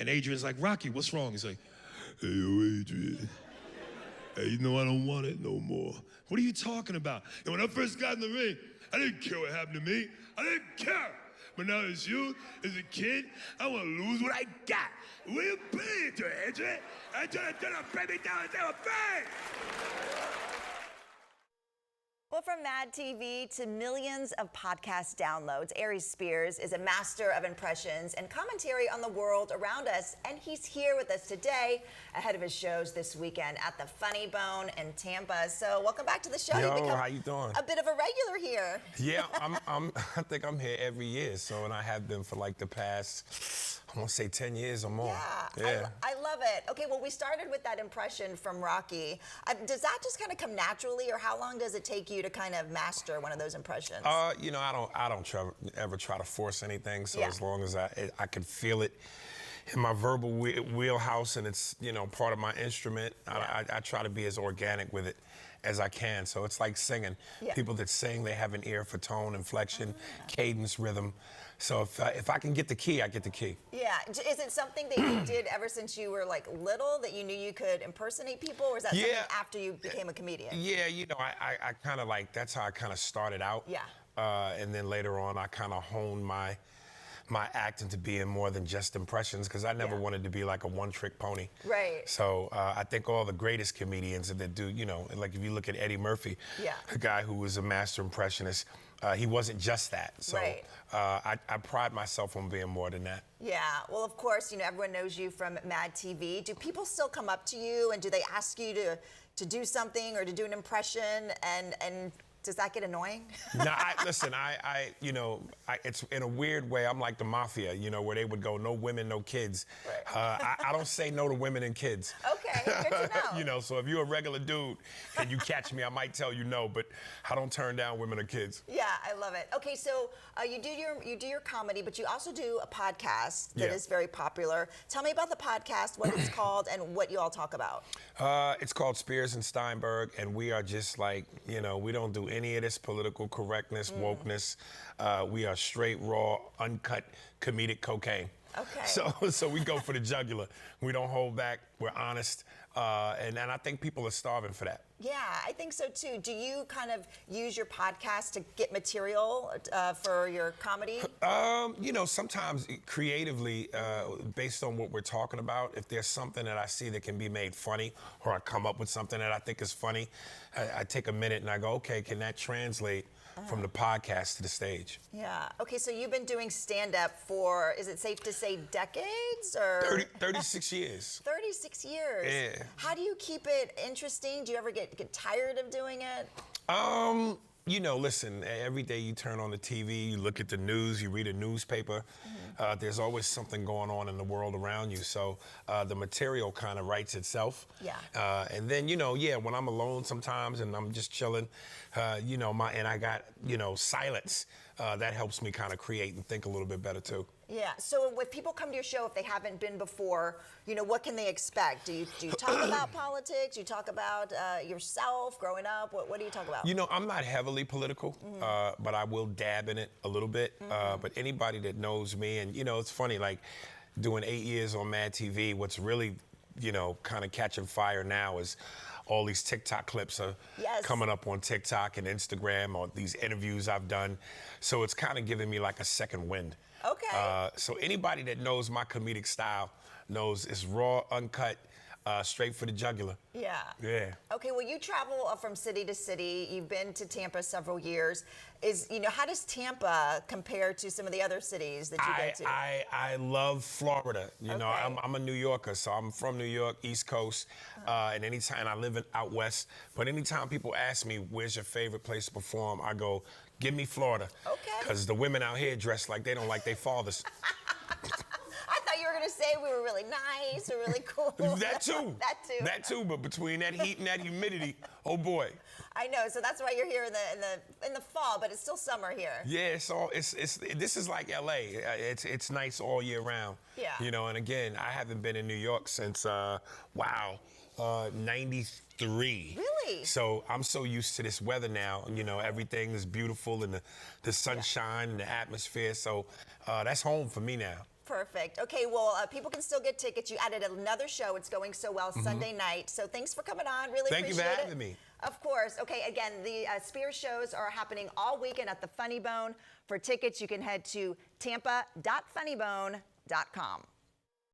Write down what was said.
And Adrian's like, Rocky, what's wrong? He's like, hey, yo, Adrian. Hey, you know I don't want it no more. What are you talking about? And when I first got in the ring, I didn't care what happened to me. I didn't care. But now as you, as a kid, I want to lose what I got. What are you playing to, Adrian? I try to bring me down and never bang. Well, from Mad TV to millions of podcast downloads, Aries Spears is a master of impressions and commentary on the world around us, and he's here with us today ahead of his shows this weekend at the Funny Bone in Tampa. So, welcome back to the show. Yo, how you doing? A bit of a regular here. Yeah, I think I'm here every year, and I have been for like the past, I want to say 10 years or more. Yeah. I love it. Okay, well, we started with that impression from Rocky. Does that just kind of come naturally, or how long does it take you to kind of master one of those impressions? You know, I don't ever try to force anything. So as long as I can feel it in my verbal wheelhouse, and it's, you know, part of my instrument, I try to be as organic with it as I can. So it's like singing. People that sing, they have an ear for tone, inflection, cadence, rhythm. So if I can get the key, I get the key. Yeah. Is it something that you did ever since you were like little, that you knew you could impersonate people, or is that something after you became a comedian? Yeah, you know, I kind of like, that's how I kind of started out. Yeah. And then later on, I kind of honed my acting to being more than just impressions, because I never wanted to be like a one-trick pony. Right. So I think all the greatest comedians that do, you know, like if you look at Eddie Murphy, a guy who was a master impressionist, he wasn't just that. So I pride myself on being more than that. Yeah, well, of course, you know, everyone knows you from Mad TV. Do people still come up to you, and do they ask you to do something or to do an impression, and does that get annoying? No, listen, you know, it's in a weird way, I'm like the mafia, you know, where they would go, no women, no kids. I don't say no to women and kids. Okay, good to know. You know, so if you're a regular dude and you catch me, I might tell you no, but I don't turn down women or kids. Yeah, I love it. Okay, so you do your comedy, but you also do a podcast that is very popular. Tell me about the podcast, what it's called, and what you all talk about. It's called Spears and Steinberg, and we are just like, you know, we don't do any of this political correctness, wokeness. We are straight, raw, uncut, comedic cocaine. Okay. So we go for the jugular. We don't hold back. We're honest. And I think people are starving for that. Yeah, I think so too. Do you kind of use your podcast to get material for your comedy? You know, sometimes creatively, based on what we're talking about, if there's something that I see that can be made funny, or I come up with something that I think is funny, I take a minute and I go, okay, can that translate from the podcast to the stage? Yeah. Okay, so you've been doing stand-up for, is it safe to say decades, or? 36 years. 36 years. Yeah. How do you keep it interesting? Do you ever get tired of doing it? You know, listen, every day you turn on the TV, you look at the news, you read a newspaper, there's always something going on in the world around you. So the material kind of writes itself. Yeah. And then, you know, when I'm alone sometimes and I'm just chilling, you know, and I got, you know, silence, that helps me kind of create and think a little bit better too. Yeah, so if people come to your show, if they haven't been before, you know, what can they expect? Do you talk about politics? Do you talk about yourself growing up? What do you talk about? You know, I'm not heavily political, but I will dab in it a little bit. But anybody that knows me, and, you know, it's funny, like doing 8 years on Mad TV, what's really, you know, kind of catching fire now is all these TikTok clips are coming up on TikTok and Instagram, or these interviews I've done. So it's kind of giving me like a second wind. Okay. So anybody that knows my comedic style knows it's raw, uncut, straight for the jugular. Yeah. Yeah. Okay, well, you travel from city to city. You've been to Tampa several years. How does Tampa compare to some of the other cities that you go to? I love Florida. You know, I'm a New Yorker, so I'm from New York, East Coast, and anytime I live out west. But anytime people ask me, where's your favorite place to perform, I go, give me Florida. Okay. Because the women out here dress like they don't like their fathers. I thought you were going to say we were really nice or really cool. That too. That too. That too, but between that heat and that humidity, oh boy. I know, so that's why you're here in the fall, but it's still summer here. Yeah, this is like LA. It's nice all year round. Yeah. You know, and again, I haven't been in New York since 93. Really? So I'm so used to this weather now. You know, everything is beautiful and the sunshine and the atmosphere. So that's home for me now. perfect. Okay, well, people can still get tickets. You added another show. It's going so well Sunday night. So thanks for coming on. Really Thank you appreciate for having me. Of course. Okay, again, the Spears shows are happening all weekend at the Funny Bone. For tickets, you can head to tampa.funnybone.com.